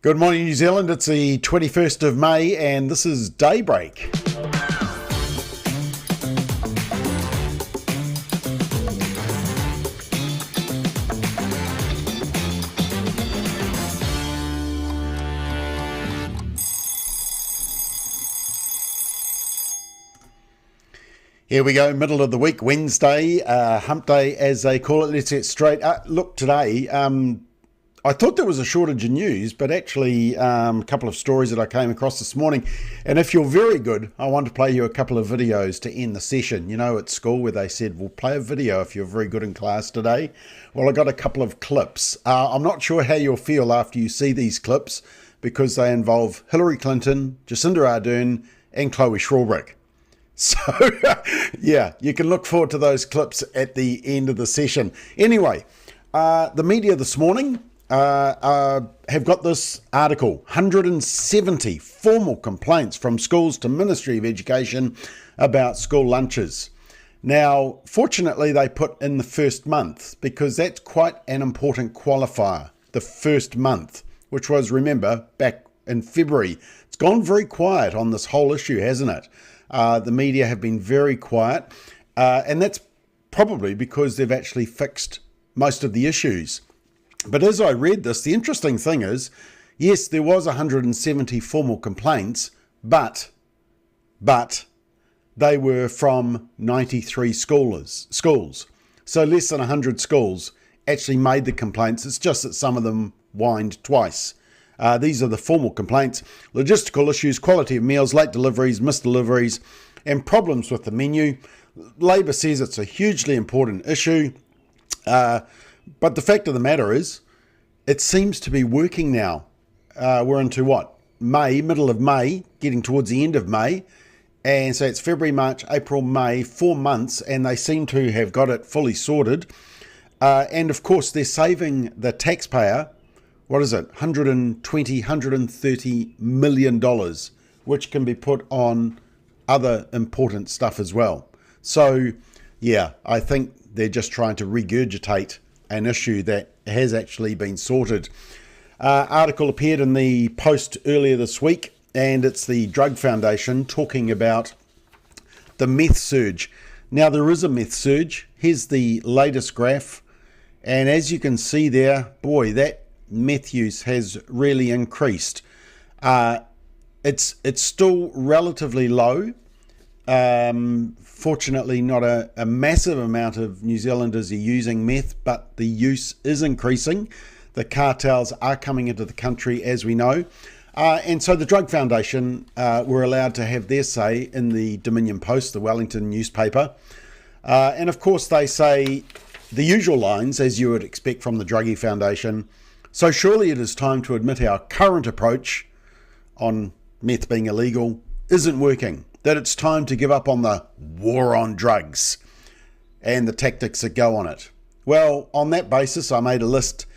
Good morning, New Zealand. It's the 21st of May and this is Daybreak. Here we go, middle of the week, Wednesday, hump day as they call it. Let's get straight. Look, today, I thought there was a shortage of news, but actually a couple of stories that I came across this morning. And if you're very good, I want to play you a couple of videos to end the session. You know, at school where they said, we'll play a video if you're very good in class today. Well, I got a couple of clips. I'm not sure how you'll feel after you see these clips because they involve Hillary Clinton, Jacinda Ardern, and Chloe Swarbrick. So, yeah, you can look forward to those clips at the end of the session. Anyway, the media this morning have got this article, 170 formal complaints from schools to Ministry of Education about school lunches. Now, fortunately, they put in the first month because that's quite an important qualifier, the first month, which was, remember, back in February. It's gone very quiet on this whole issue, hasn't it? The media have been very quiet, and that's probably because they've actually fixed most of the issues. But as I read this, the interesting thing is, yes, there was 170 formal complaints, but they were from 93 schools. So less than 100 schools actually made the complaints. It's just that some of them whined twice. These are the formal complaints: logistical issues, quality of meals, late deliveries, missed deliveries, and problems with the menu. Labor says it's a hugely important issue. But the fact of the matter is, it seems to be working now. We're into what? May, middle of May, getting towards the end of May. And so it's February, March, April, May, 4 months, and they seem to have got it fully sorted. And of course, they're saving the taxpayer, what is it, $120, $130 million, which can be put on other important stuff as well. So, yeah, I think they're just trying to regurgitate an issue that has actually been sorted. Article appeared in the Post earlier this week, and it's the Druggie Foundation talking about the meth surge. Now, there is a meth surge. Here's the latest graph, and as you can see there, boy, that meth use has really increased. It's still relatively low. Fortunately, not a massive amount of New Zealanders are using meth, but the use is increasing. The cartels are coming into the country, as we know. And so the Druggie Foundation were allowed to have their say in the Dominion Post, the Wellington newspaper. And of course, they say the usual lines, as you would expect from the Druggie Foundation. So surely it is time to admit our current approach on meth being illegal isn't working. That it's time to give up on the war on drugs and the tactics that go on it. Well, on that basis, I made a list.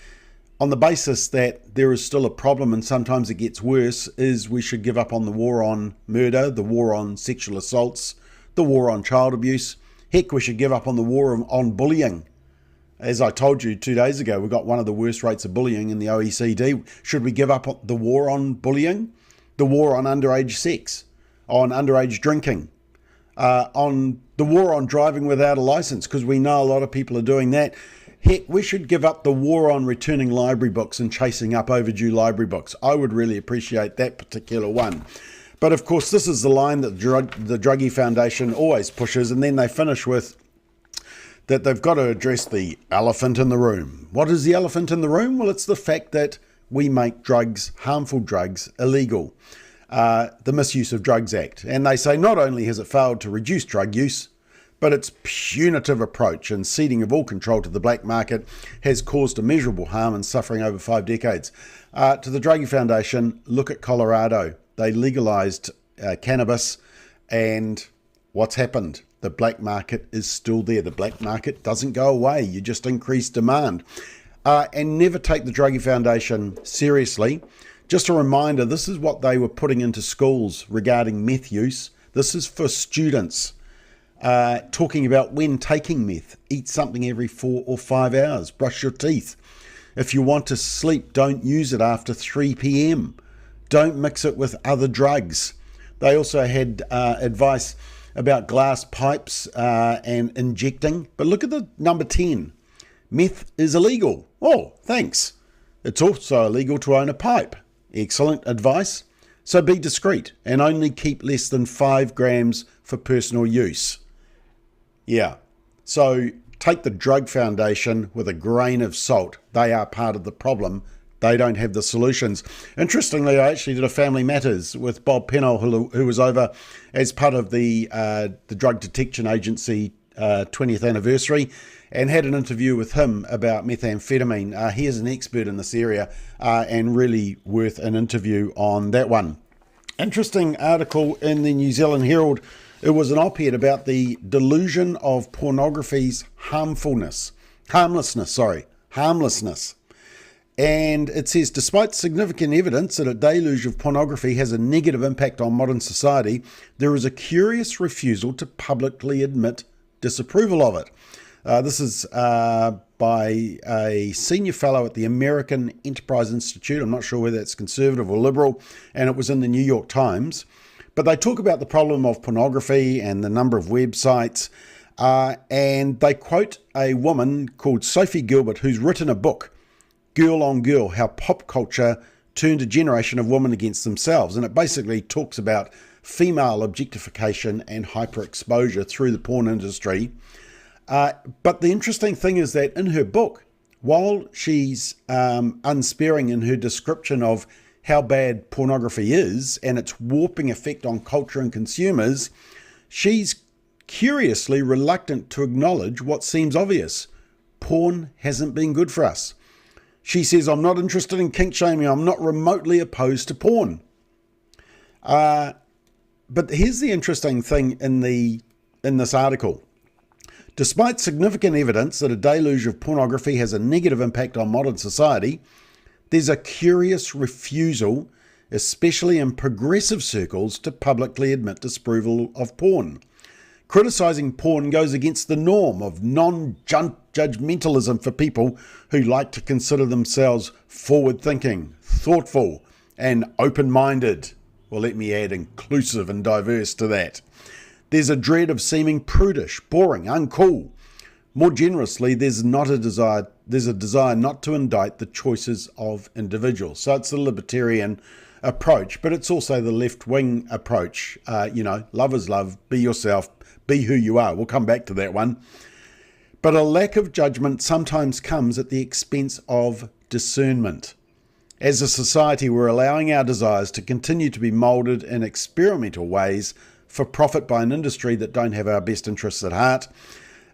On the basis that there is still a problem and sometimes it gets worse, is we should give up on the war on murder, the war on sexual assaults, the war on child abuse. Heck, we should give up on the war on bullying. As I told you 2 days ago, we've got one of the worst rates of bullying in the OECD. Should we give up on the war on bullying? The war on underage sex? On underage drinking, on the war on driving without a license, because we know a lot of people are doing that. Heck, we should give up the war on returning library books and chasing up overdue library books. I would really appreciate that particular one. But of course, this is the line that the Druggie Foundation always pushes, and then they finish with that they've got to address the elephant in the room. What is the elephant in the room? Well, it's the fact that we make drugs, harmful drugs, illegal. The Misuse of Drugs Act. And they say not only has it failed to reduce drug use, but its punitive approach and ceding of all control to the black market has caused immeasurable harm and suffering over 5 decades. To the Druggie Foundation, look at Colorado. They legalised cannabis, and what's happened? The black market is still there. The black market doesn't go away. You just increase demand. And never take the Druggie Foundation seriously. Just a reminder, this is what they were putting into schools regarding meth use. This is for students. Talking about when taking meth, eat something every 4 or 5 hours, brush your teeth. If you want to sleep, don't use it after 3 p.m. Don't mix it with other drugs. They also had advice about glass pipes and injecting. But look at the number 10. Meth is illegal. Oh, thanks. It's also illegal to own a pipe. Excellent advice. So be discreet and only keep less than 5 grams for personal use. Yeah. So take the Druggie Foundation with a grain of salt. They are part of the problem. They don't have the solutions. Interestingly, I actually did a Family Matters with Bob Pennell, who was over as part of the Drug Detection Agency 20th anniversary, and had an interview with him about methamphetamine. He is an expert in this area and really worth an interview on that one. Interesting article in the New Zealand Herald. It was an op-ed about the delusion of pornography's harmlessness. And it says, despite significant evidence that a deluge of pornography has a negative impact on modern society, there is a curious refusal to publicly admit disapproval of it. This is by a senior fellow at the American Enterprise Institute. I'm not sure whether it's conservative or liberal, and it was in the New York Times. But they talk about the problem of pornography and the number of websites, and they quote a woman called Sophie Gilbert, who's written a book, Girl on Girl, How Pop Culture Turned a Generation of Women Against Themselves. And it basically talks about female objectification and hyperexposure through the porn industry. But the interesting thing is that in her book, while she's unsparing in her description of how bad pornography is and its warping effect on culture and consumers, she's curiously reluctant to acknowledge what seems obvious. Porn hasn't been good for us. She says, I'm not interested in kink shaming. I'm not remotely opposed to porn. But here's the interesting thing in this article. Despite significant evidence that a deluge of pornography has a negative impact on modern society, there's a curious refusal, especially in progressive circles, to publicly admit disapproval of porn. Criticising porn goes against the norm of non-judgmentalism for people who like to consider themselves forward-thinking, thoughtful, and open-minded. Well, let me add inclusive and diverse to that. There's a dread of seeming prudish, boring, uncool. More generously, there's a desire not to indict the choices of individuals. So it's the libertarian approach, but it's also the left-wing approach. Love is love, be yourself, be who you are. We'll come back to that one. But a lack of judgment sometimes comes at the expense of discernment. As a society, we're allowing our desires to continue to be moulded in experimental ways for profit by an industry that don't have our best interests at heart.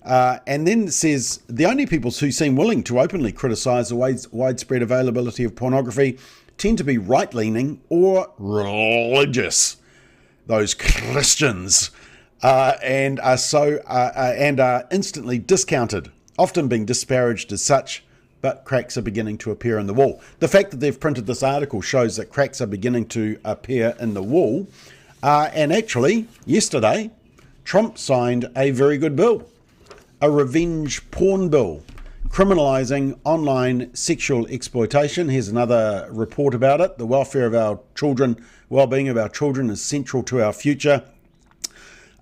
And then it says, the only people who seem willing to openly criticise the widespread availability of pornography tend to be right-leaning or religious. Those Christians. And are instantly discounted, often being disparaged as such, but cracks are beginning to appear in the wall. The fact that they've printed this article shows that cracks are beginning to appear in the wall. And actually, yesterday, Trump signed a very good bill, a revenge porn bill, criminalising online sexual exploitation. Here's another report about it. The welfare of our children, well-being of our children is central to our future.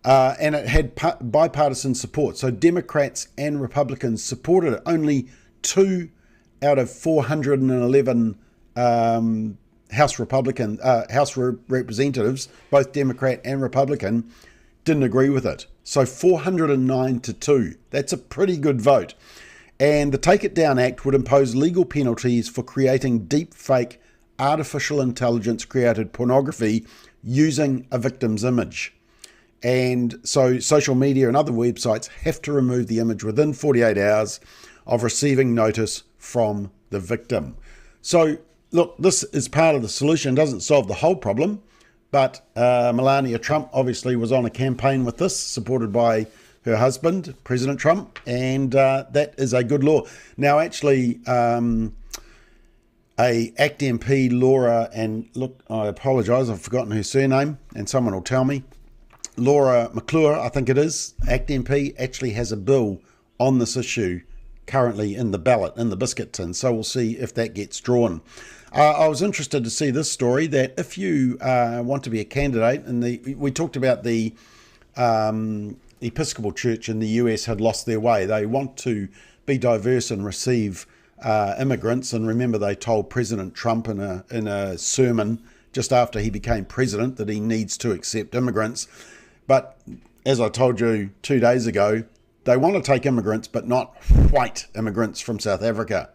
And it had bipartisan support. So Democrats and Republicans supported it. Only 2 out of 411 House representatives, both Democrat and Republican, didn't agree with it. So 409 to 2. That's a pretty good vote. And the Take It Down Act would impose legal penalties for creating deep fake artificial intelligence created pornography using a victim's image. And so social media and other websites have to remove the image within 48 hours of receiving notice from the victim. So, look, this is part of the solution. It doesn't solve the whole problem, but Melania Trump obviously was on a campaign with this, supported by her husband, President Trump, and that is a good law. Now, actually, a ACT MP, Laura, and look, I apologise, I've forgotten her surname, and someone will tell me. Laura McClure, I think it is, ACT MP, actually has a bill on this issue currently in the ballot, in the biscuit tin. So we'll see if that gets drawn. I was interested to see this story, that if you want to be a candidate, and we talked about the Episcopal Church in the US had lost their way. They want to be diverse and receive immigrants. And remember, they told President Trump in a sermon just after he became president that he needs to accept immigrants. But as I told you 2 days ago, they want to take immigrants, but not white immigrants from South Africa.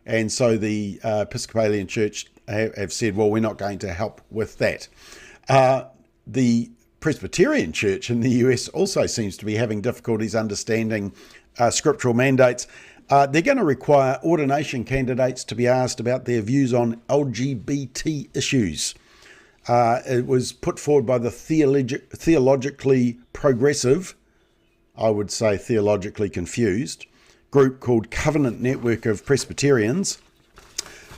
And so the Episcopalian Church have said, well, we're not going to help with that. The Presbyterian Church in the US also seems to be having difficulties understanding scriptural mandates. They're going to require ordination candidates to be asked about their views on LGBT issues. It was put forward by the theologically progressive, I would say theologically confused, group called Covenant Network of Presbyterians,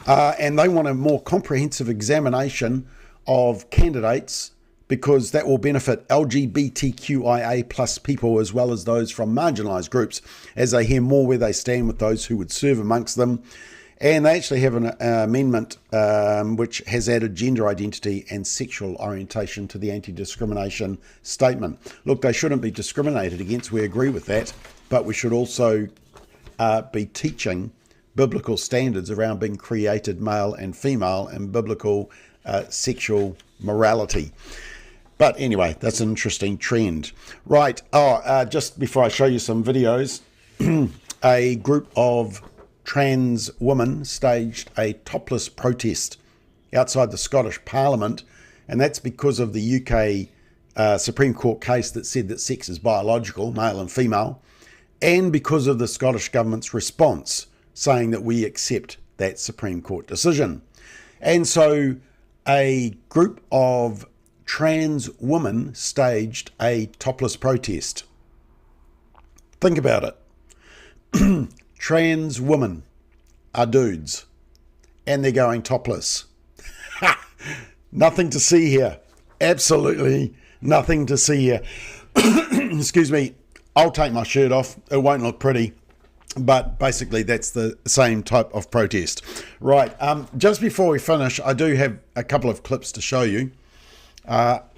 and they want a more comprehensive examination of candidates because that will benefit LGBTQIA plus people as well as those from marginalised groups as they hear more where they stand with those who would serve amongst them. And they actually have an amendment which has added gender identity and sexual orientation to the anti-discrimination statement. Look, they shouldn't be discriminated against. We agree with that. But we should also be teaching biblical standards around being created male and female and biblical sexual morality. But anyway, that's an interesting trend. Right. Just before I show you some videos, a group of trans women staged a topless protest outside the Scottish Parliament, and that's because of the UK Supreme Court case that said that sex is biological, male and female, and because of the Scottish Government's response saying that we accept that Supreme Court decision. And so a group of trans women staged a topless protest. Think about it. Trans women are dudes and they're going topless. Nothing to see here. Absolutely nothing to see here. Excuse me. I'll take my shirt off. It won't look pretty. But basically that's the same type of protest. Right. Just before we finish, I do have a couple of clips to show you.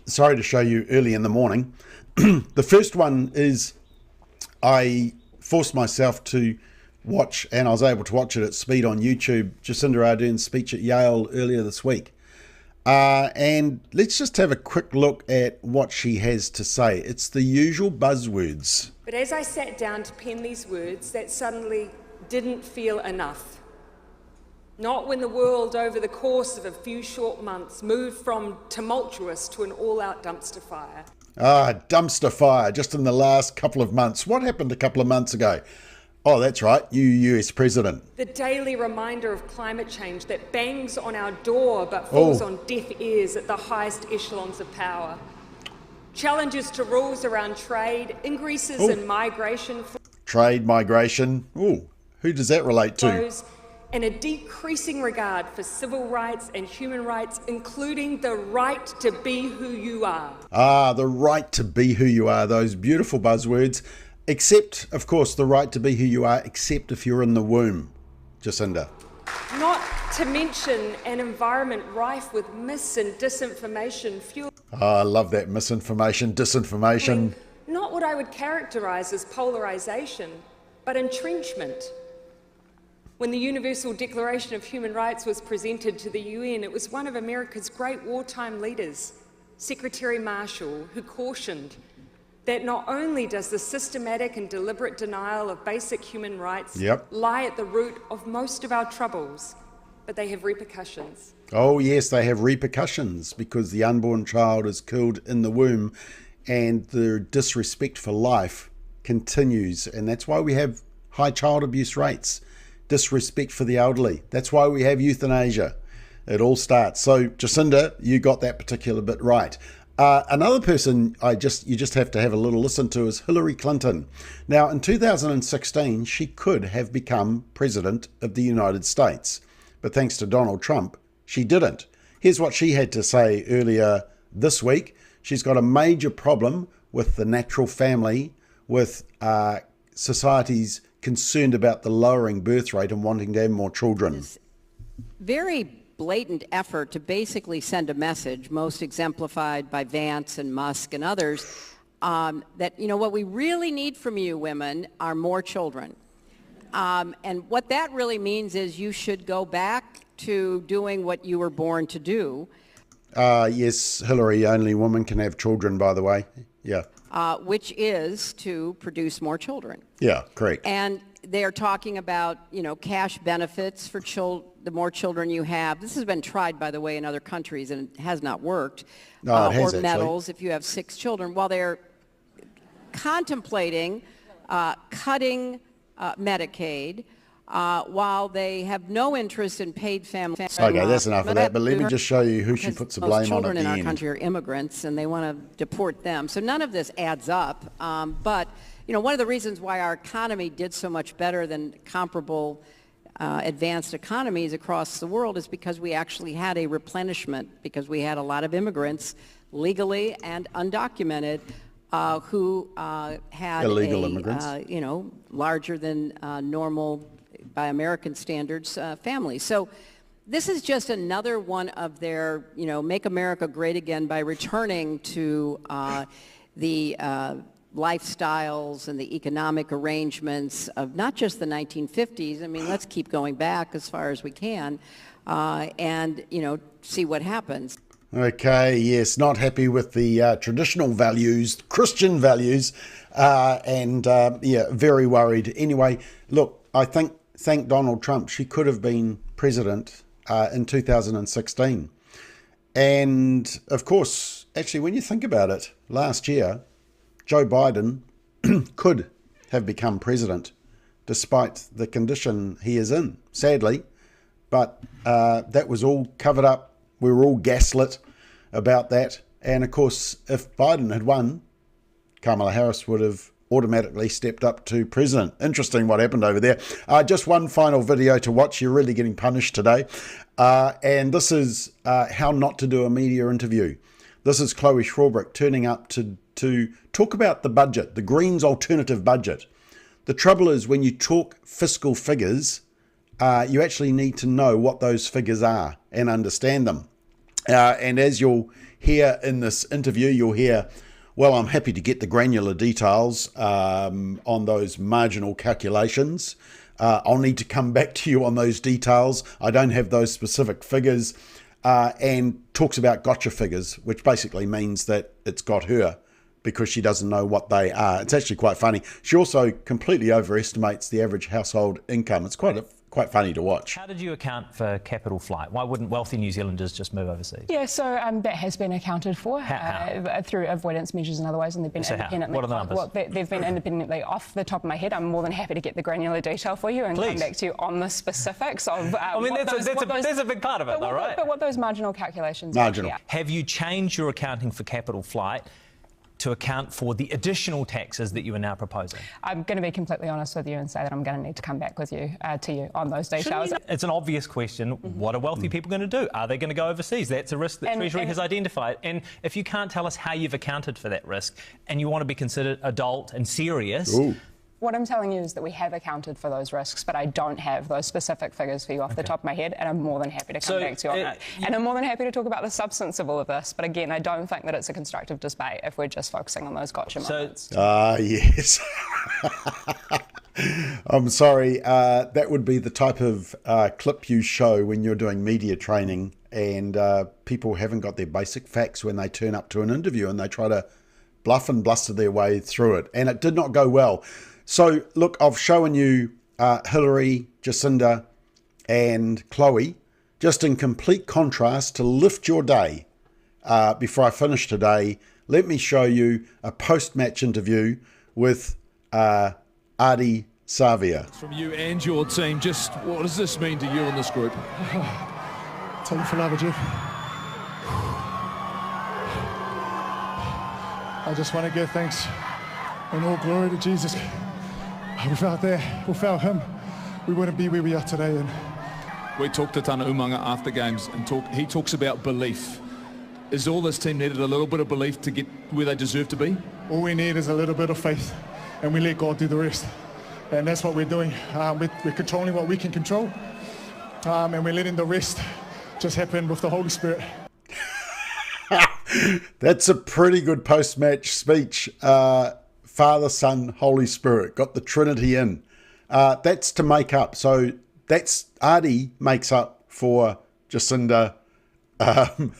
Sorry to show you early in the morning. The first one is I forced myself to watch, and I was able to watch it at speed on YouTube, Jacinda Ardern's speech at Yale earlier this week. And let's just have a quick look at what she has to say. It's the usual buzzwords. But as I sat down to pen these words, that suddenly didn't feel enough. Not when the world, over the course of a few short months, moved from tumultuous to an all-out dumpster fire. Dumpster fire, just in the last couple of months. What happened a couple of months ago? Oh, that's right, you US President. The daily reminder of climate change that bangs on our door but falls on deaf ears at the highest echelons of power. Challenges to rules around trade, increases in migration. Trade, migration. Ooh, who does that relate to? And a decreasing regard for civil rights and human rights, including the right to be who you are. The right to be who you are, those beautiful buzzwords. Except, of course, the right to be who you are, except if you're in the womb, Jacinda. Not to mention an environment rife with mis and disinformation fueled. I love that misinformation, disinformation. Not what I would characterise as polarisation, but entrenchment. When the Universal Declaration of Human Rights was presented to the UN, it was one of America's great wartime leaders, Secretary Marshall, who cautioned that not only does the systematic and deliberate denial of basic human rights lie at the root of most of our troubles, but they have repercussions. Oh yes, they have repercussions because the unborn child is killed in the womb and the disrespect for life continues. And that's why we have high child abuse rates, disrespect for the elderly. That's why we have euthanasia. It all starts. So Jacinda, you got that particular bit right. Another person you just have to have a little listen to is Hillary Clinton. Now, in 2016, she could have become President of the United States, but thanks to Donald Trump, she didn't. Here's what she had to say earlier this week. She's got a major problem with the natural family, with society's concerned about the lowering birth rate and wanting to have more children. This very blatant effort to basically send a message, most exemplified by Vance and Musk and others, that, you know, what we really need from you women are more children. And what that really means is you should go back to doing what you were born to do. Yes, Hillary, only women can have children, by the way. Yeah. Which is to produce more children. Yeah, correct. And they're talking about, you know, cash benefits for the more children you have. This has been tried, by the way, in other countries, and it has not worked. No, it has or actually. medals if you have 6 children. While they're contemplating cutting Medicaid, while they have no interest in paid family. Okay, that's enough of that, but let me just show you who she puts the blame on at the end. Most children in our country are immigrants, and they want to deport them. So none of this adds up. But, you know, one of the reasons why our economy did so much better than comparable advanced economies across the world is because we actually had a replenishment, because we had a lot of immigrants, legally and undocumented, who had illegal immigrants, you know, larger than normal by American standards families. So this is just another one of their, you know, make America great again by returning to the lifestyles and the economic arrangements of not just the 1950s. I mean, let's keep going back as far as we can and, you know, see what happens. Okay, yes, not happy with the traditional values, Christian values, and yeah, very worried. Anyway, look, I thank Donald Trump. She could have been president in 2016. And of course, actually, when you think about it, last year, Joe Biden could have become president despite the condition he is in, sadly. But that was all covered up. We were all gaslit about that. And of course, if Biden had won, Kamala Harris would have automatically stepped up to president. Interesting what happened over there. Just one final video to watch. You're really getting punished today. And this is how not to do a media interview. This is Chloe Swarbrick turning up to talk about the budget, the Greens' alternative budget. The trouble is when you talk fiscal figures, you actually need to know what those figures are and understand them. And as you'll hear in this interview, you'll hear, well, I'm happy to get the granular details on those marginal calculations. I'll need to come back to you on those details. I don't have those specific figures. And talks about gotcha figures, which basically means that it's got her because she doesn't know what they are. It's actually quite funny. She also completely overestimates the average household income. It's quite funny to watch. How did you account for capital flight? Why wouldn't wealthy New Zealanders just move overseas? Yeah, so that has been accounted for through avoidance measures and otherwise, and they've been independently. What are the numbers? Well, they've been independently. Off the top of my head, I'm more than happy to get the granular detail for you and come back to you on the specifics of. I mean, that's a big part of it, though, right? But what those marginal calculations are. Have you changed your accounting for capital flight to account for the additional taxes that you are now proposing? I'm going to be completely honest with you and say that I'm going to need to come back with you to you on those details. It's an obvious question. What are wealthy people going to do? Are they going to go overseas? That's a risk that Treasury has identified. And if you can't tell us how you've accounted for that risk and you want to be considered adult and serious... Ooh. What I'm telling you is that we have accounted for those risks, but I don't have those specific figures for you off the top of my head, and I'm more than happy to come back to you on that. And I'm more than happy to talk about the substance of all of this, but again, I don't think that it's a constructive debate if we're just focusing on those gotcha moments. Yes. I'm sorry, that would be the type of clip you show when you're doing media training and people haven't got their basic facts when they turn up to an interview and they try to bluff and bluster their way through it, and it did not go well. So, look, I've shown you Hillary, Jacinda and Chloe, just in complete contrast to lift your day. Before I finish today, let me show you a post-match interview with Ardie Savea. From you and your team, just what does this mean to you in this group? Thank you for love, Jeff. I just want to give thanks and all glory to Jesus. Without him, we wouldn't be where we are today. And we talked to Tana Umanga after games, and he talks about belief. Is all this team needed a little bit of belief to get where they deserve to be? All we need is a little bit of faith, and we let God do the rest. And that's what we're doing. We're controlling what we can control, and we're letting the rest just happen with the Holy Spirit. That's a pretty good post-match speech. Father, Son, Holy Spirit. Got the Trinity in. That's to make up. So that's Ardie makes up for Jacinda,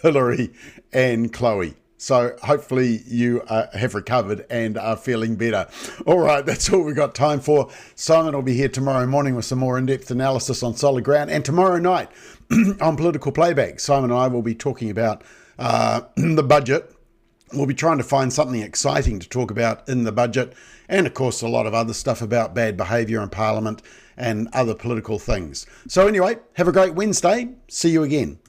Hillary and Chloe. So hopefully you have recovered and are feeling better. All right, that's all we've got time for. Simon will be here tomorrow morning with some more in-depth analysis on solid ground. And tomorrow night on Political Playback, Simon and I will be talking about the budget. We'll be trying to find something exciting to talk about in the budget. And, of course, a lot of other stuff about bad behaviour in Parliament and other political things. So anyway, have a great Wednesday. See you again.